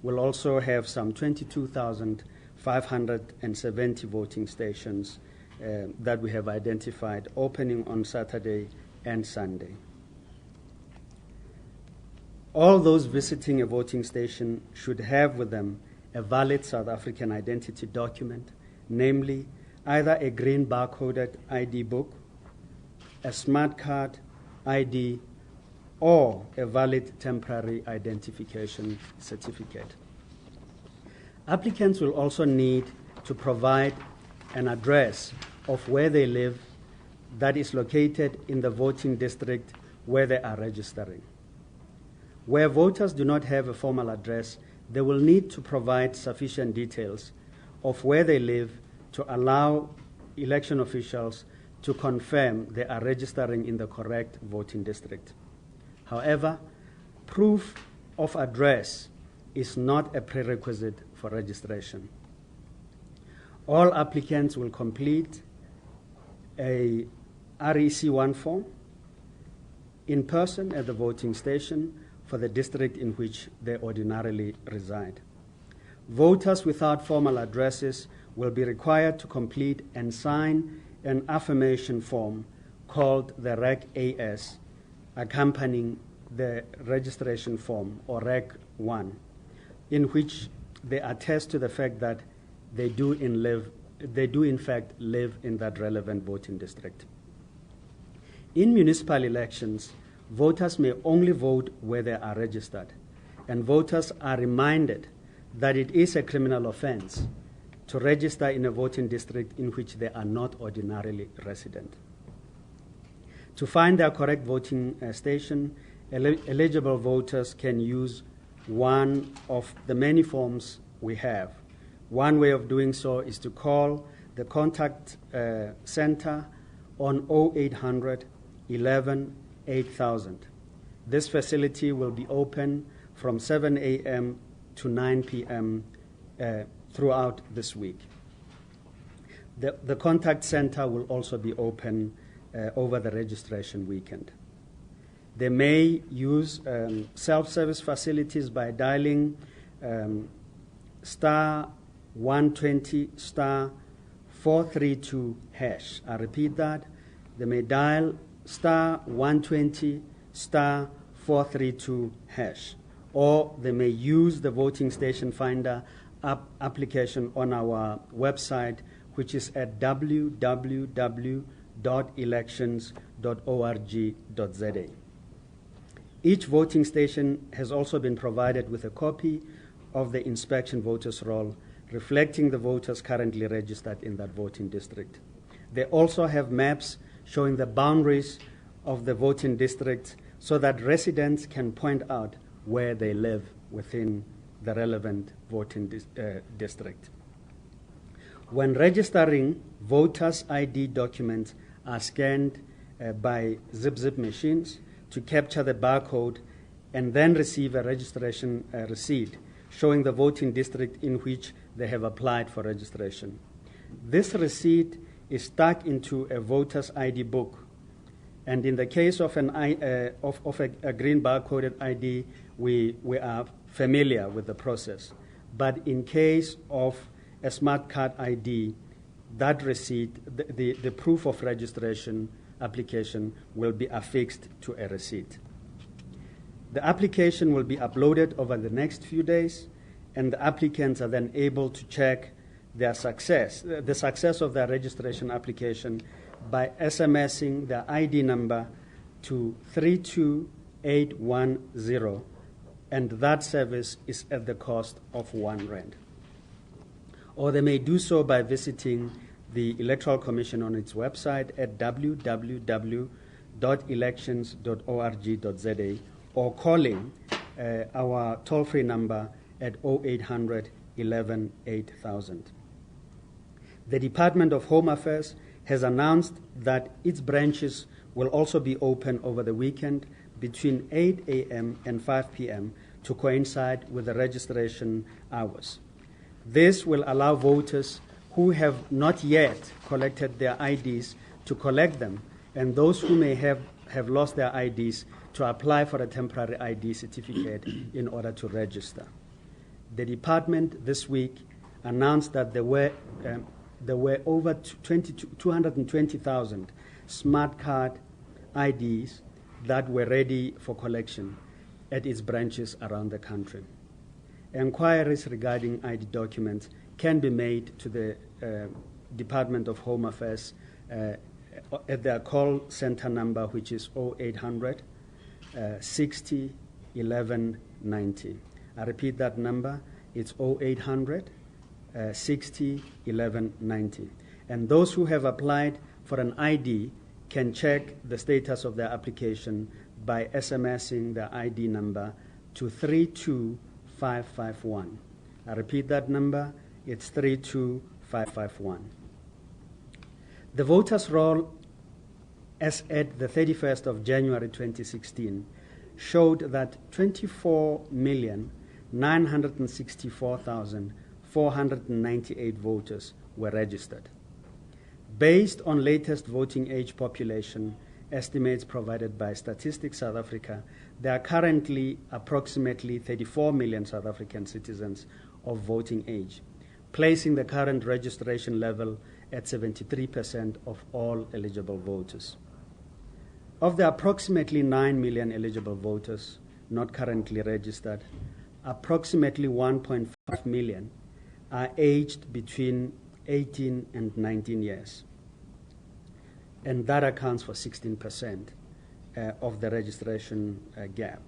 will also have some 22,570 voting stations that we have identified opening on Saturday and Sunday. All those visiting a voting station should have with them a valid South African identity document, namely either a green barcoded ID book, a smart card ID, or a valid temporary identification certificate. Applicants will also need to provide an address of where they live that is located in the voting district where they are registering. Where voters do not have a formal address, they will need to provide sufficient details of where they live to allow election officials to confirm they are registering in the correct voting district. However, proof of address is not a prerequisite for registration. All applicants will complete a REC1 form in person at the voting station for the district in which they ordinarily reside. Voters without formal addresses will be required to complete and sign an affirmation form called the REC-AS, accompanying the registration form, or REC-1, in which they attest to the fact that they do in fact live in that relevant voting district. In municipal elections, voters may only vote where they are registered, and voters are reminded that it is a criminal offense to register in a voting district in which they are not ordinarily resident. To find their correct voting station, eligible voters can use one of the many forms we have. One way of doing so is to call the contact center on 0800 11 8000. This facility will be open from 7 a.m. to 9 p.m. Throughout this week. The contact center will also be open over the registration weekend. They may use self-service facilities by dialing star 120 star 432 hash. I repeat that. They may dial star 120 star 432 hash, or they may use the voting station finder application on our website, which is at www.elections.org.za. Each voting station has also been provided with a copy of the inspection voters roll, reflecting the voters currently registered in that voting district. They also have maps showing the boundaries of the voting district so that residents can point out where they live within the relevant voting district. When registering, voters' ID documents are scanned by zip machines to capture the barcode and then receive a registration receipt showing the voting district in which they have applied for registration. This receipt is stuck into a voter's ID book, and in the case of a green barcoded ID, we are familiar with the process. But in case of a smart card ID, that receipt, the proof of registration application will be affixed to a receipt. The application will be uploaded over the next few days, and the applicants are then able to check the success of their registration application by SMSing their ID number to 32810, and that service is at the cost of R1. Or they may do so by visiting the Electoral Commission on its website at www.elections.org.za, or calling our toll-free number at 0800 11 8000. The Department of Home Affairs has announced that its branches will also be open over the weekend between 8 a.m. and 5 p.m. to coincide with the registration hours. This will allow voters who have not yet collected their IDs to collect them, and those who may have lost their IDs to apply for a temporary ID certificate in order to register. The department this week announced that there were over 220,000 smart card IDs that were ready for collection at its branches around the country. Enquiries regarding ID documents can be made to the Department of Home Affairs at their call center number, which is 0800 60 11 90. I repeat that number, it's 0800 60 11 90. And those who have applied for an ID can check the status of their application by SMSing the ID number to 32551. I repeat that number, it's 32551. The voters' roll as at the 31st of January 2016 showed that 24,964,498 voters were registered. Based on latest voting age population estimates provided by Statistics South Africa, there are currently approximately 34 million South African citizens of voting age, placing the current registration level at 73% of all eligible voters. Of the approximately 9 million eligible voters not currently registered, approximately 1.5 million are aged between 18 and 19 years. And that accounts for 16% of the registration gap.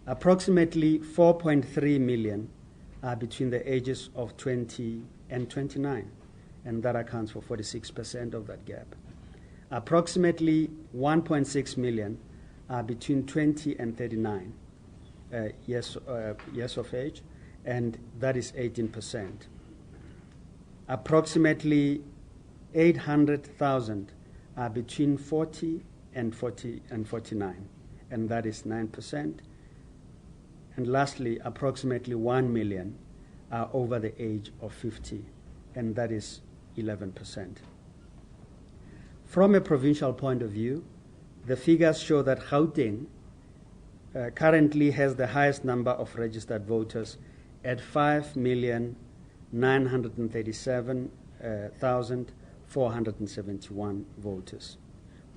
Approximately 4.3 million are between the ages of 20 and 29, and that accounts for 46% of that gap. Approximately 1.6 million are between 20 and 39 years of age, and that is 18%. Approximately 800,000 are between 40 and 49, and that is 9%. And lastly, approximately 1 million are over the age of 50, and that is 11%. From a provincial point of view, the figures show that Gauteng currently has the highest number of registered voters at 5,937,471 voters.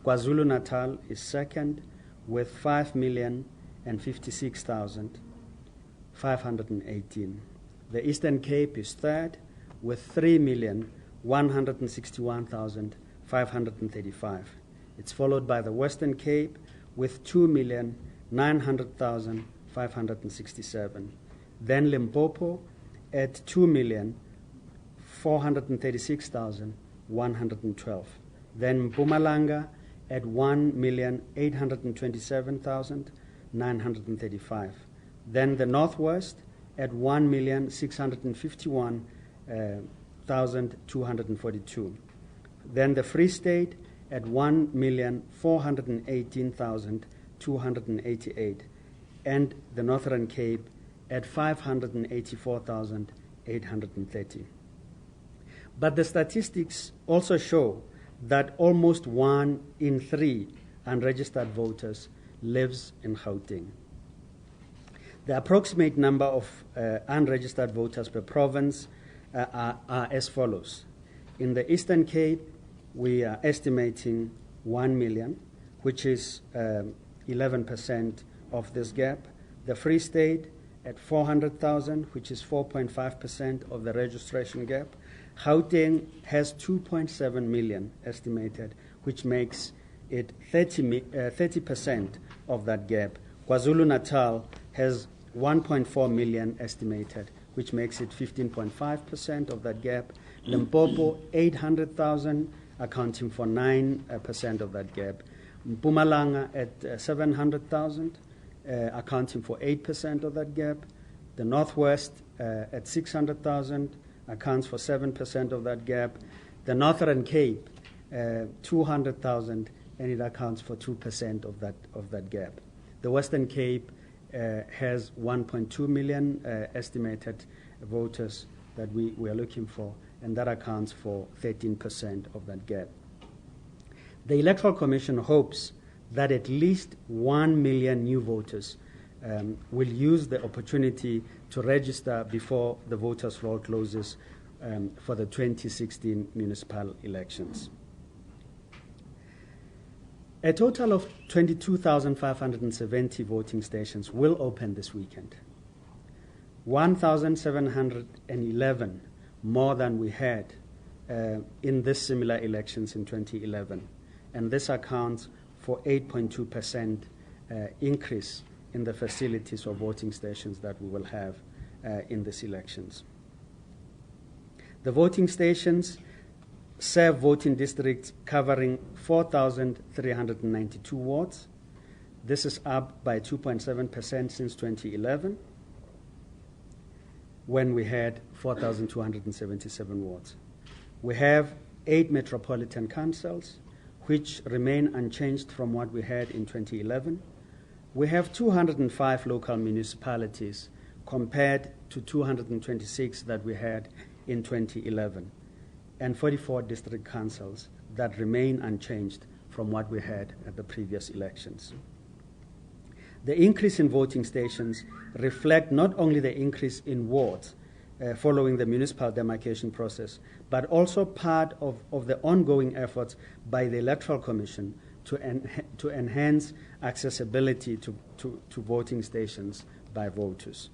KwaZulu-Natal is second with 5,056,518. The Eastern Cape is third with 3,161,535. It's followed by the Western Cape with 2,900,567. Then Limpopo at 2,436,112. Then Mpumalanga at 1,827,935. Then the Northwest at 1,651,242. Then the Free State at 1,418,288. And the Northern Cape at 584,830. But the statistics also show that almost 1 in 3 unregistered voters lives in Gauteng. The approximate number of unregistered voters per province are as follows. In the Eastern Cape, we are estimating 1 million, which is 11% of this gap. The Free State at 400,000, which is 4.5% of the registration gap. Gauteng has 2.7 million estimated, which makes it 30% of that gap. KwaZulu-Natal has 1.4 million estimated, which makes it 15.5% of that gap. Limpopo, 800,000, accounting for 9% of that gap. Mpumalanga at 700,000, accounting for 8% of that gap. The Northwest at 600,000 accounts for 7% of that gap. The Northern Cape, 200,000, and it accounts for 2% of that gap. The Western Cape has 1.2 million estimated voters that we are looking for, and that accounts for 13% of that gap. The Electoral Commission hopes that at least 1 million new voters will use the opportunity to register before the voters' roll closes for the 2016 municipal elections. A total of 22,570 voting stations will open this weekend. 1,711 more than we had in this similar elections in 2011. And this accounts for 8.2% increase in the facilities of voting stations that we will have in these elections. The voting stations serve voting districts covering 4,392 wards. This is up by 2.7% since 2011, when we had 4,277 wards. We have 8 metropolitan councils, which remain unchanged from what we had in 2011. We have 205 local municipalities compared to 226 that we had in 2011, and 44 district councils that remain unchanged from what we had at the previous elections. The increase in voting stations reflect not only the increase in wards following the municipal demarcation process, but also part of the ongoing efforts by the Electoral Commission to enhance accessibility to voting stations by voters.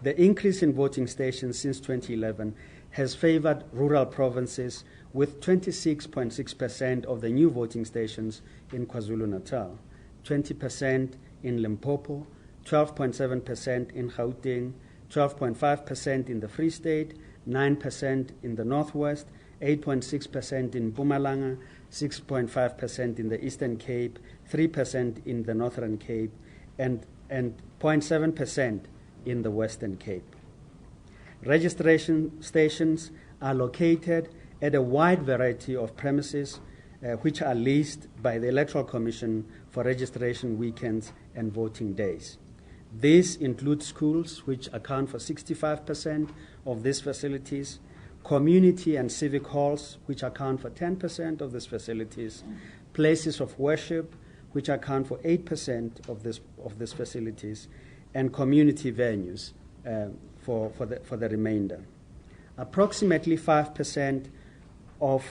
The increase in voting stations since 2011 has favored rural provinces, with 26.6% of the new voting stations in KwaZulu-Natal, 20% in Limpopo, 12.7% in Gauteng, 12.5% in the Free State, 9% in the Northwest, 8.6% in Mpumalanga, 6.5% in the Eastern Cape, 3% in the Northern Cape, and 0.7% in the Western Cape. Registration stations are located at a wide variety of premises which are leased by the Electoral Commission for registration weekends and voting days. These include schools, which account for 65% of these facilities, community and civic halls, which account for 10% of these facilities, places of worship, which account for 8% of these facilities, and community venues for the remainder. Approximately 5% of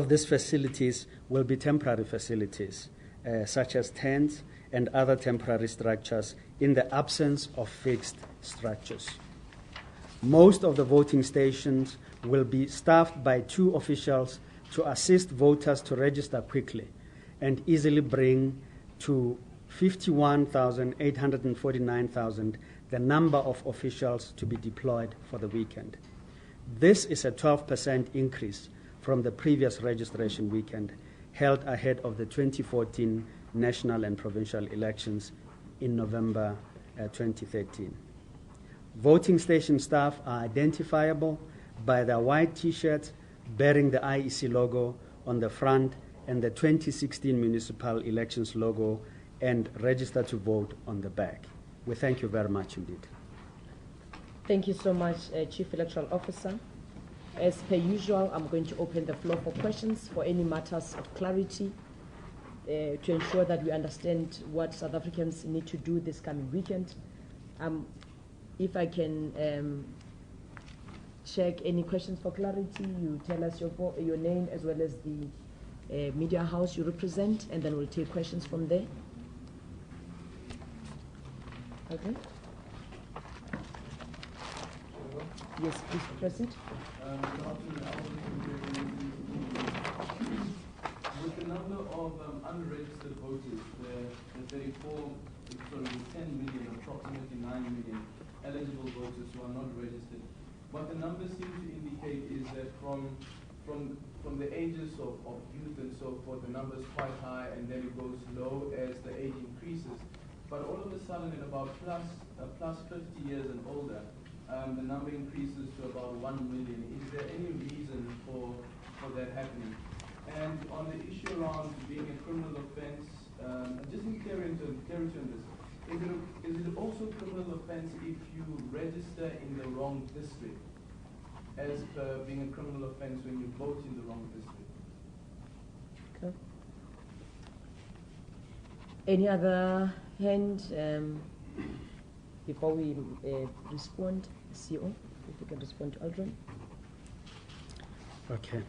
these facilities will be temporary facilities, such as tents and other temporary structures in the absence of fixed structures. Most of the voting stations will be staffed by 2 officials to assist voters to register quickly and easily bring to 51,849,000 the number of officials to be deployed for the weekend. This is a 12% increase from the previous registration weekend held ahead of the 2014 national and provincial elections in November 2013. Voting station staff are identifiable by their white T-shirts bearing the IEC logo on the front and the 2016 municipal elections logo, and register to vote on the back. We thank you very much indeed. Thank you so much, Chief Electoral Officer. As per usual, I'm going to open the floor for questions for any matters of clarity to ensure that we understand what South Africans need to do this coming weekend. If I can check any questions for clarity, you tell us your name as well as the media house you represent, and then we'll take questions from there. Okay. Yes, please proceed. With the number of unregistered voters, the 10 million, approximately 9 million eligible voters who are not registered, what the numbers seem to indicate is that from the ages of youth and so forth, the number is quite high, and then it goes low as the age increases. But all of a sudden, at about plus 50 years and older, the number increases to about 1 million. Is there any reason for that happening? And on the issue around being a criminal offense, just in clarity on this, is it also a criminal offense if you register in the wrong district, as per being a criminal offense when you vote in the wrong district? Okay. Any other hand before we respond? CO, if you can respond to Aldrin. Okay.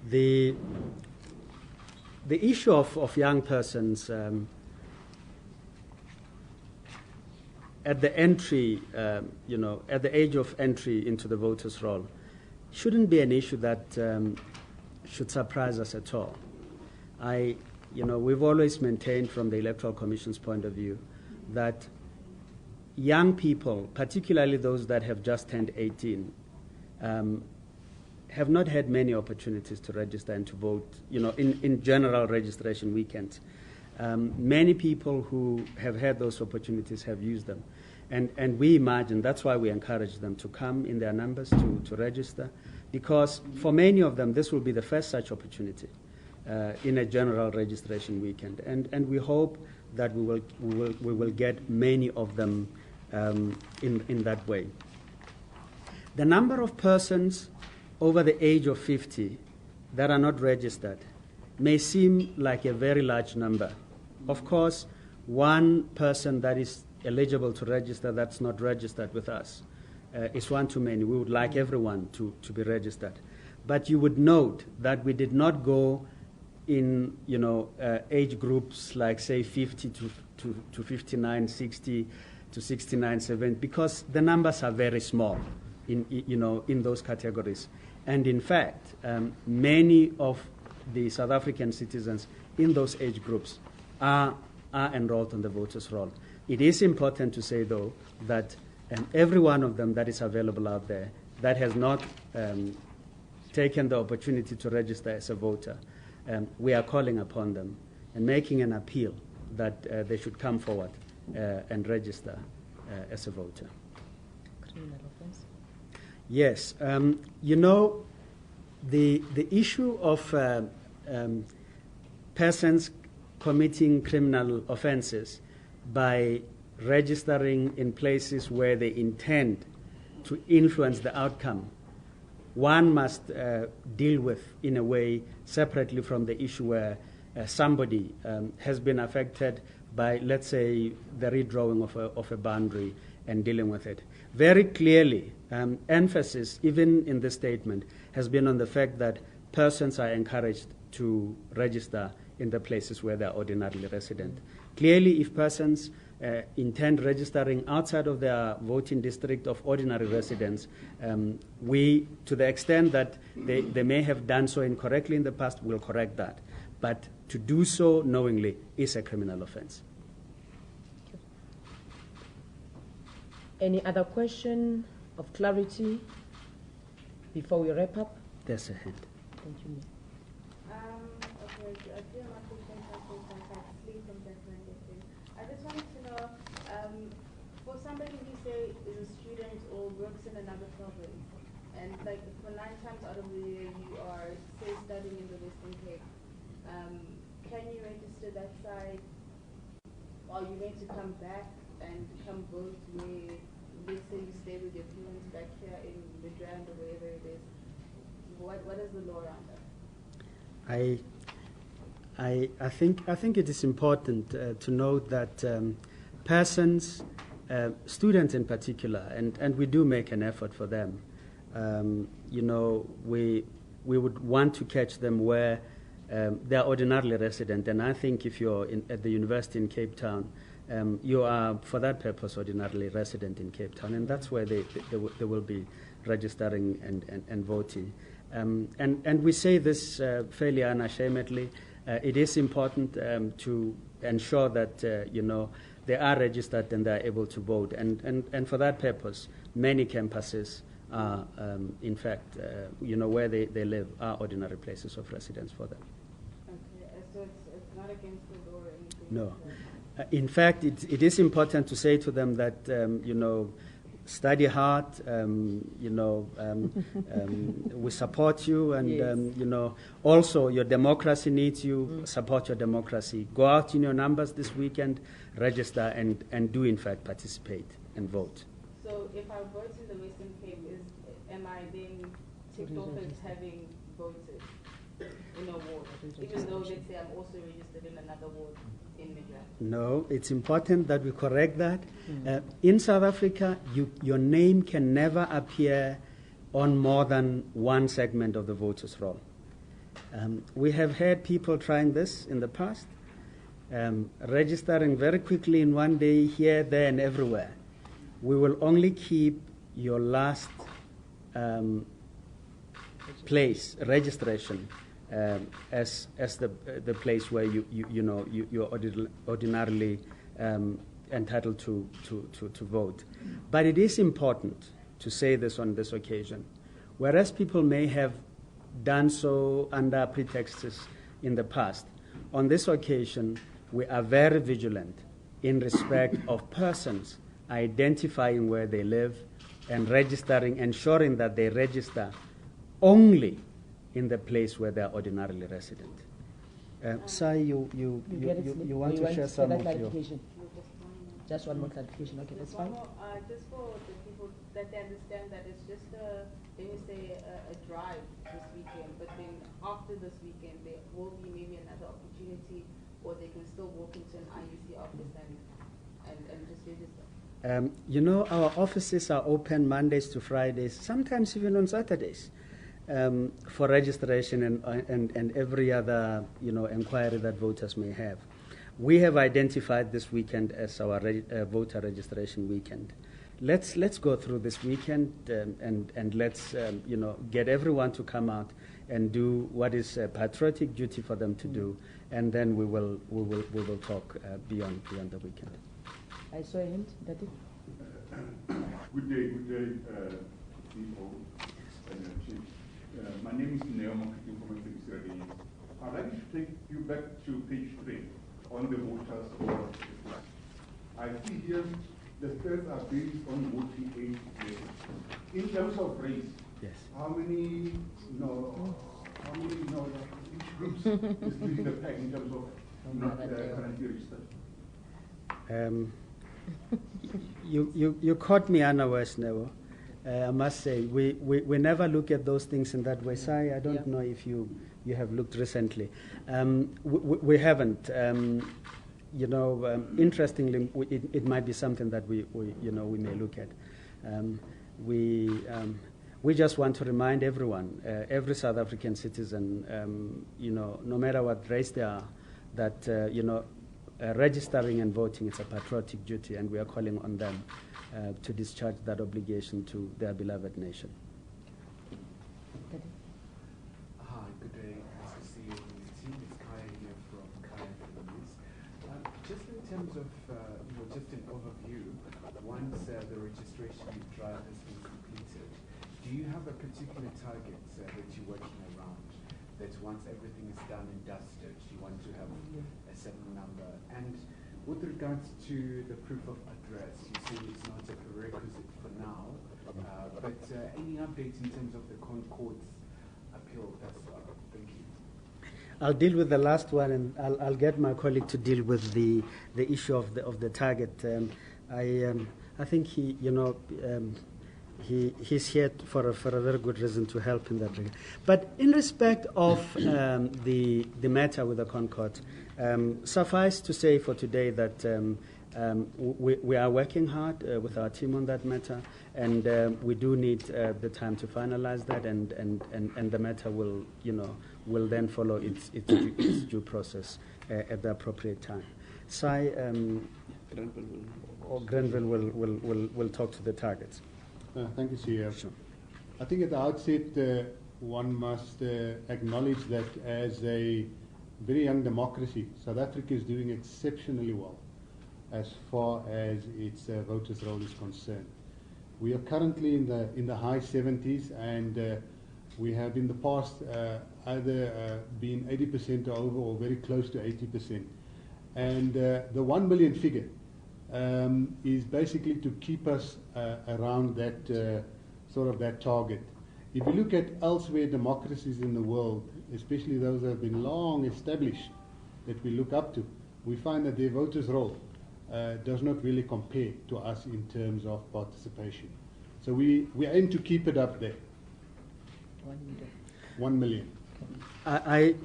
The issue of young persons at the entry, at the age of entry into the voters' roll, shouldn't be an issue that should surprise us at all. We've always maintained from the Electoral Commission's point of view that young people, particularly those that have just turned 18, have not had many opportunities to register and to vote, in general registration weekends. Many people who have had those opportunities have used them. And we imagine that's why we encourage them to come in their numbers to register, because for many of them this will be the first such opportunity in a general registration weekend. And we hope that we will get many of them in that way. The number of persons over the age of 50 that are not registered may seem like a very large number. Of course, one person that is eligible to register that's not registered with us is one too many. We would like everyone to be registered. But you would note that we did not go in age groups like, say, 50 to 59, 60 to 69, 70, because the numbers are very small in those categories. And in fact, many of the South African citizens in those age groups are enrolled on the voters' roll. It is important to say, though, that every one of them that is available out there that has not taken the opportunity to register as a voter, we are calling upon them and making an appeal that they should come forward and register as a voter. Criminal offense? Yes. The issue of persons committing criminal offenses by registering in places where they intend to influence the outcome, one must deal with in a way separately from the issue where somebody has been affected by, let's say, the redrawing of a boundary and dealing with it. Very clearly, emphasis, even in this statement, has been on the fact that persons are encouraged to register in the places where they are ordinarily resident. Clearly, if persons intend registering outside of their voting district of ordinary residence, we, to the extent that they may have done so incorrectly in the past, will correct that. But to do so knowingly is a criminal offense. Any other question of clarity before we wrap up? There's a hand. Thank you. Okay, I do have a question I just wanted to know, for somebody who say is a student or works in another province, and like for 9 times out of the year you are say studying in the Western Cape, can you register that side, or you need to come back and come vote where, let's say you stay with your parents back here in Midrand or wherever it is? What is the law around that? I think it is important to note that persons, students in particular, and we do make an effort for them. We would want to catch them where they are ordinarily resident, and I think if you're at the university in Cape Town, you are, for that purpose, ordinarily resident in Cape Town, and that's where they will be registering and voting. And we say this fairly unashamedly. It is important to ensure that they are registered and they are able to vote. And for that purpose, many campuses are, in fact, where they live are ordinary places of residence for them. Okay, so it's not against the law or anything? No. In fact, it is important to say to them that, study hard, we support you, and, yes. Also your democracy needs you, support your democracy. Go out in your numbers this weekend, register, and do, in fact, participate and vote. So if I vote in the Western Cape, am I then ticked off as having voted? in a ward, even though, let's say, I'm also registered in another ward in Midrand? No, it's important that we correct that. In South Africa, your name can never appear on more than one segment of the voters' roll. We have had people trying this in the past, registering very quickly in one day, here, there, and everywhere. We will only keep your last place, registration, as the place where you're ordinarily entitled to vote. But it is important to say this on this occasion. Whereas people may have done so under pretexts in the past, on this occasion we are very vigilant in respect of persons identifying where they live and registering, ensuring that they register only in the place where they are ordinarily resident. Sai, you want to share some of your... Just one more clarification. Okay, that's fine. Just for the people that they understand that it's just let me say a drive this weekend, but then after this weekend there will be maybe another opportunity, or they can still walk into an IEC office and just register. Our offices are open Mondays to Fridays, sometimes even on Saturdays, for registration and every other inquiry that voters may have. We have identified this weekend as our voter registration weekend. Let's go through this weekend and let's get everyone to come out and do what is a patriotic duty for them to do, and then we will talk beyond the weekend. I saw a hint, Daddy. Good day, people. My name is Neo Marketing from SABC. I'd like to take you back to page 3 on the voters roll. I see here the stats are based on voting age level. In terms of race, yes, how many each group is leading the pack in terms of not currently registered? You caught me unawares, Neo. I must say, we never look at those things in that way. Sai, I don't know if you have looked recently. We haven't. Interestingly, it might be something that we may look at. We just want to remind everyone, every South African citizen, no matter what race they are, that registering and voting is a patriotic duty, and we are calling on them to discharge that obligation to their beloved nation. Hi, good day. Nice to see you on the team. It's Kaya here from Kaya News. Just in terms of, just an overview, once the registration drive has been completed, do you have a particular target that you're working around? That once everything is done and dusted, you want to have a certain number? And with regards to the proof of address, you say it's not a prerequisite for now, but any updates in terms of the Concord's appeal as well? Thank you. I'll deal with the last one, and I'll get my colleague to deal with the issue of the target. I think he's here for a very good reason to help in that regard. But in respect of the matter with the Concord, suffice to say for today that we are working hard with our team on that matter, and we do need the time to finalize that, and the matter will then follow its due process at the appropriate time. Sai Grenville will talk to the targets. Thank you, CEO. Sure. I think at the outset, one must acknowledge that as a very young democracy, South Africa is doing exceptionally well as far as its voters' roll is concerned. We are currently in the high 70s, and we have in the past either been 80% or over, or very close to 80%. And the 1 million figure is basically to keep us around that that target. If you look at elsewhere democracies in the world, especially those that have been long established, that we look up to, we find that their voters' roll does not really compare to us in terms of participation. So we aim to keep it up there. 1 million. 1 million. I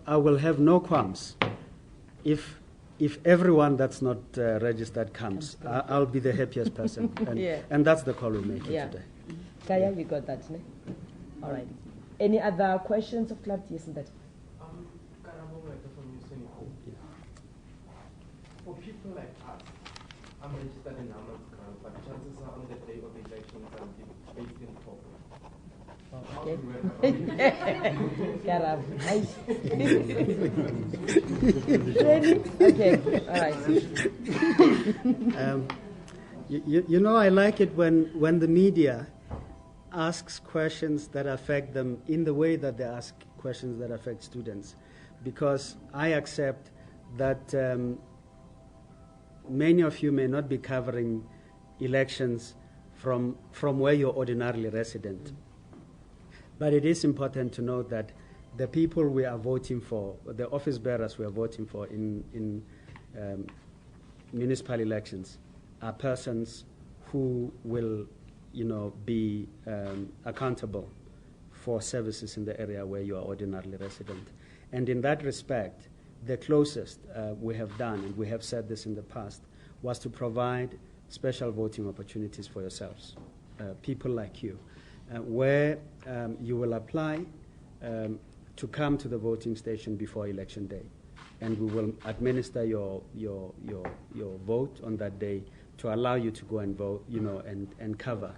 will have no qualms if everyone that's not registered comes. I'll be the happiest person, and that's the call we're making today. Kaya, you got that, ne? All right. Any other questions of clarity? Yes, that. For people like us, I'm registered in Ahmad's Khan, but chances are on the day of the elections I'm based in Okay, all right. I like it when the media asks questions that affect them in the way that they ask questions that affect students, because I accept that many of you may not be covering elections from where you're ordinarily resident. But it is important to note that the people we are voting for, the office bearers we are voting for in municipal elections, are persons who will, be accountable for services in the area where you are ordinarily resident. And in that respect, the closest we have done, and we have said this in the past, was to provide special voting opportunities for yourselves, people like you, where you will apply to come to the voting station before election day, and we will administer your vote on that day to allow you to go and vote, and cover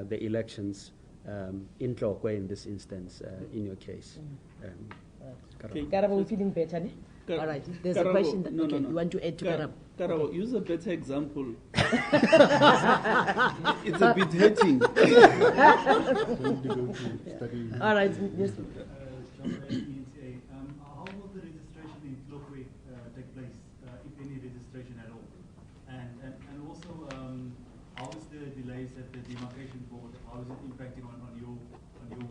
the elections in Tlokwe in this instance, in your case. Karabo, we're feeling better, ne? All right. There's a question that you want to add to Karabo. Karabo, use a better example. It's a bit hurting. All right. Yes. How will the registration in Tlokwe take place, if any registration at all? And also, how is the delays at the demarcation board? How is it impacting on your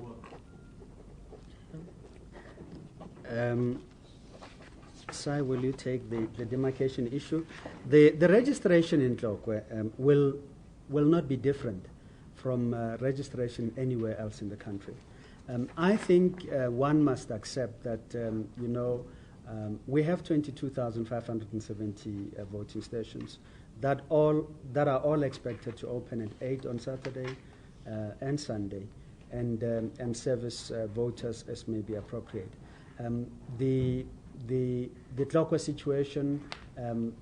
work? Sai, will you take the demarcation issue? The registration in Tlokwe will not be different from registration anywhere else in the country. I think one must accept that, we have 22,570 voting stations that are all expected to open at 8 on Saturday and Sunday, and service voters as may be appropriate. The Tlokwe situation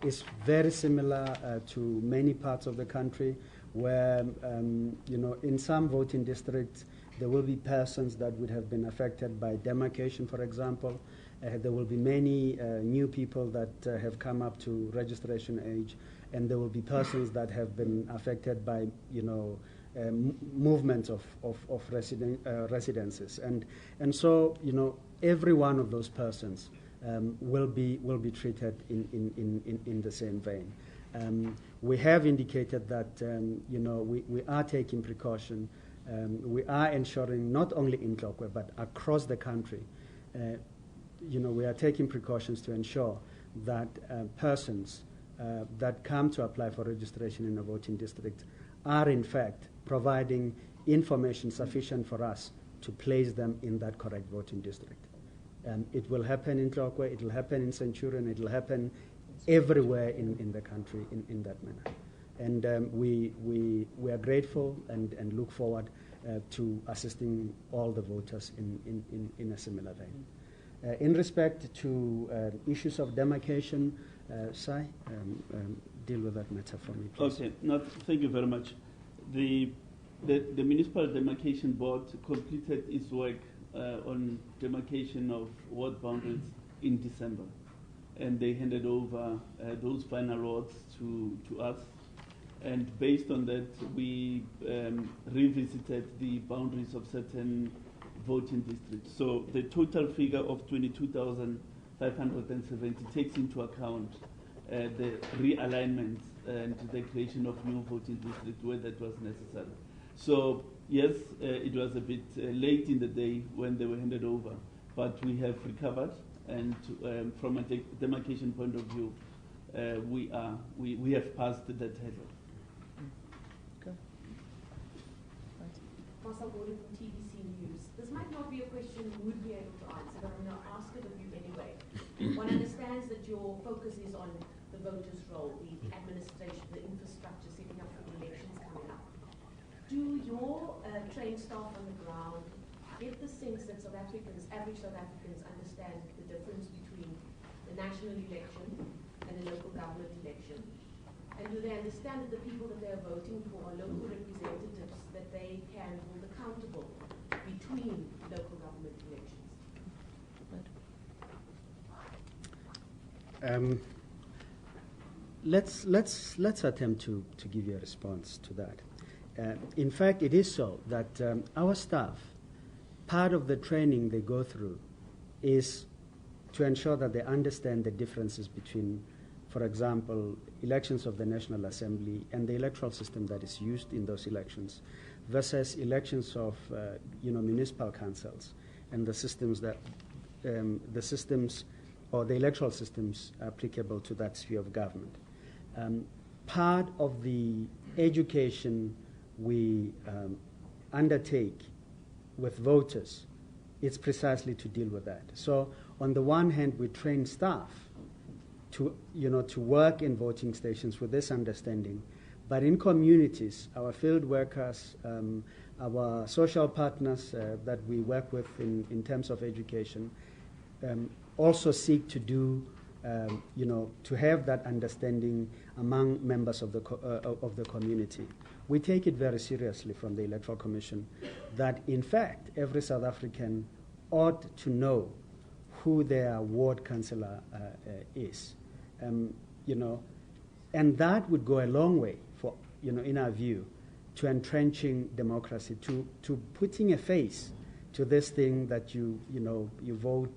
is very similar to many parts of the country, where in some voting districts there will be persons that would have been affected by demarcation, for example. There will be many new people that have come up to registration age, and there will be persons that have been affected by movements of residences, and so every one of those persons will be treated in the same vein. We have indicated that we are taking precaution. We are ensuring not only in Tlokwe but across the country. We are taking precautions to ensure that persons that come to apply for registration in a voting district are in fact providing information sufficient for us to place them in that correct voting district. It will happen in Tlokwe, it will happen in Centurion, it will happen everywhere in the country in that manner. And we are grateful and look forward to assisting all the voters in a similar vein. In respect to issues of demarcation, Sai, deal with that matter for me, please. Okay, thank you very much. The Municipal Demarcation Board completed its work on demarcation of ward boundaries in December, and they handed over those final wards to us. And based on that, we revisited the boundaries of certain voting districts. So the total figure of 22,570 takes into account the realignment and the creation of new voting districts where that was necessary. So yes, it was a bit late in the day when they were handed over, but we have recovered, and from a demarcation point of view, we have passed that hurdle. Good. For Marcel Gordon from TVC News. This might not be a question you would be able to answer, but I'm going to ask it of you anyway. One understands that your focus is on the voters' role, the administration, the infrastructure, setting up for the elections coming up. Do your trained staff on the ground get the sense that South Africans, average South Africans, understand the difference between the national election and the local government election? And do they understand that the people that they are voting for are local representatives that they can hold accountable between local government elections? Let's attempt to give you a response to that. In fact, it is so that our staff, part of the training they go through is to ensure that they understand the differences between, for example, elections of the National Assembly and the electoral system that is used in those elections versus elections of municipal councils and the systems that or the electoral systems applicable to that sphere of government. Part of the education we undertake with voters, it's precisely to deal with that. So on the one hand, we train staff to work in voting stations with this understanding, but in communities, our field workers, our social partners that we work with in terms of education, also seek to do, to have that understanding among members of the community. We take it very seriously from the Electoral Commission that, in fact, every South African ought to know who their ward councillor is, and that would go a long way for, in our view, to entrenching democracy, to putting a face to this thing that you vote.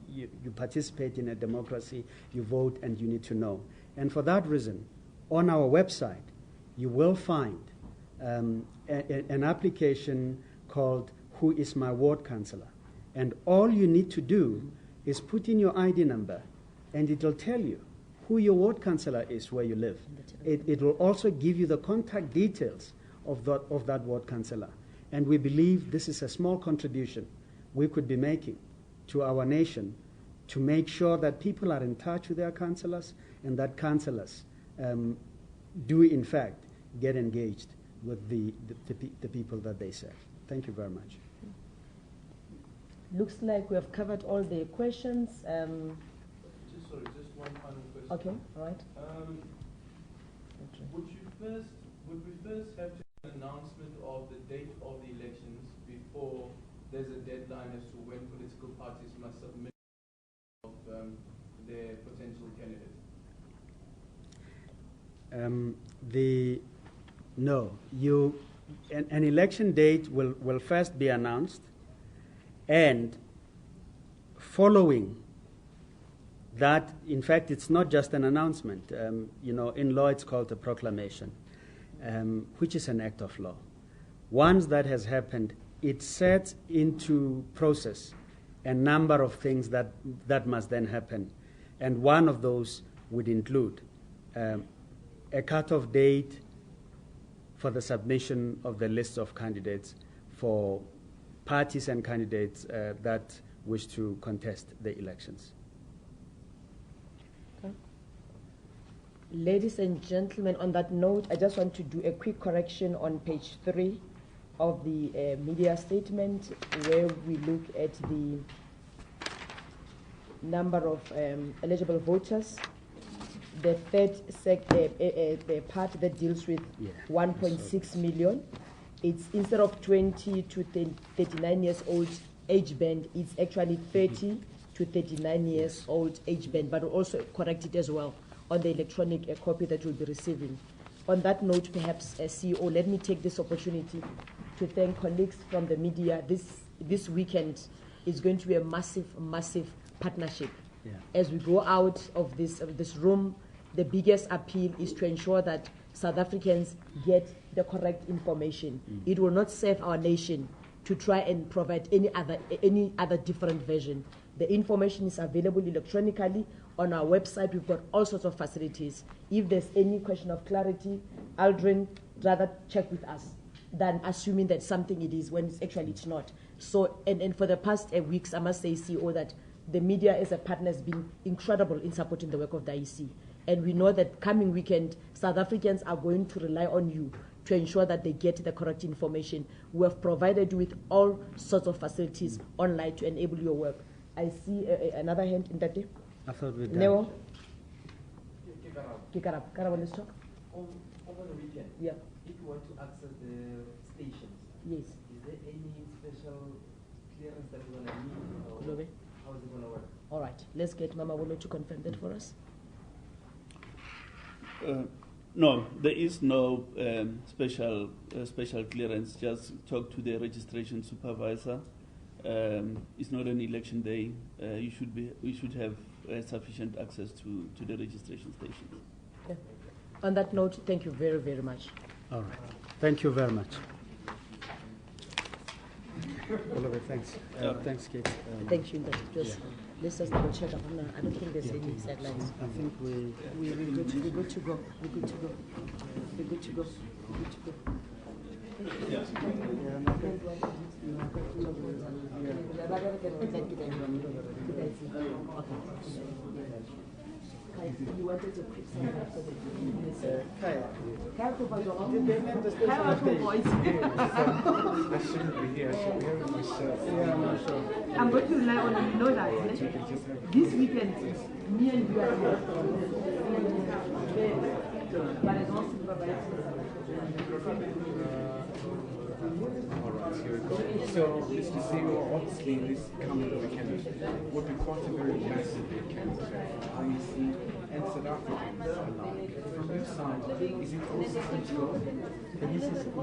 You participate in a democracy, you vote, and you need to know. And for that reason, on our website, you will find an application called Who is My Ward Councillor? And all you need to do is put in your ID number, and it will tell you who your ward councillor is where you live. It will also give you the contact details of that ward councillor. And we believe this is a small contribution we could be making to our nation to make sure that people are in touch with their councillors and that councillors do, in fact, get engaged with the people that they serve. Thank you very much. Looks like we have covered all the questions. Just one final question. Okay, all right. Would we first have to have an announcement of the date of the elections before there's a deadline as to when political parties must submit of their potential candidates? An election date will first be announced, and following that, in fact, it's not just an announcement. In law, it's called a proclamation, which is an act of law. Once that has happened, it sets into process a number of things that must then happen. And one of those would include a cutoff date for the submission of the list of candidates for parties and candidates that wish to contest the elections. Okay. Ladies and gentlemen, on that note, I just want to do a quick correction on page 3 of the media statement, where we look at the number of eligible voters. The third the part that deals with 1.6 million, it's instead of 20 to 39 years old age band, it's actually 30 to 39 years old age band, but we'll also correct it as well on the electronic copy that you'll be receiving. On that note, perhaps, CEO, let me take this opportunity to thank colleagues from the media. This weekend is going to be a massive partnership. Yeah. As we go out of this room, the biggest appeal is to ensure that South Africans get the correct information. It will not serve our nation to try and provide any other different version. The information is available electronically on our website. We've got all sorts of facilities. If there's any question of clarity, Aldrin, rather check with us. than assuming that something it is when it's not. So, and for the past weeks, I must say, CEO, that the media as a partner has been incredible in supporting the work of the IEC. And we know that coming weekend, South Africans are going to rely on you to ensure that they get the correct information. We have provided you with all sorts of facilities online to enable your work. I see another hand in that day. I thought we'd done. Neo? Kikarab, let's talk. Over the weekend, Yeah. if you want to access the stations, Yes. is there any special clearance that you're going to need? Or Kulobe? how is it going to work? All right, let's get Mama Wolo to confirm that for us. No, there is no special clearance. Just talk to the registration supervisor. It's not an election day. We should have sufficient access to the registration stations. Yeah. On that note, thank you very, very much. All right. Thank you very much. Oliver, thanks. Thanks, Kate. Thank you. Let's just double check up on that. I don't think there's any sidelines. I think We're good to go. We're good to go. We're good to go. We're good to go. You wanted to put something for the I shouldn't be here. I should be here with myself. I'm going to rely on you know that. This weekend, me and you are here. But it's also Alright, here we go. So, Mr. CEO, obviously this coming weekend would be quite a very massive weekend for IEC and South Africans alike. From your side, is it also going to go?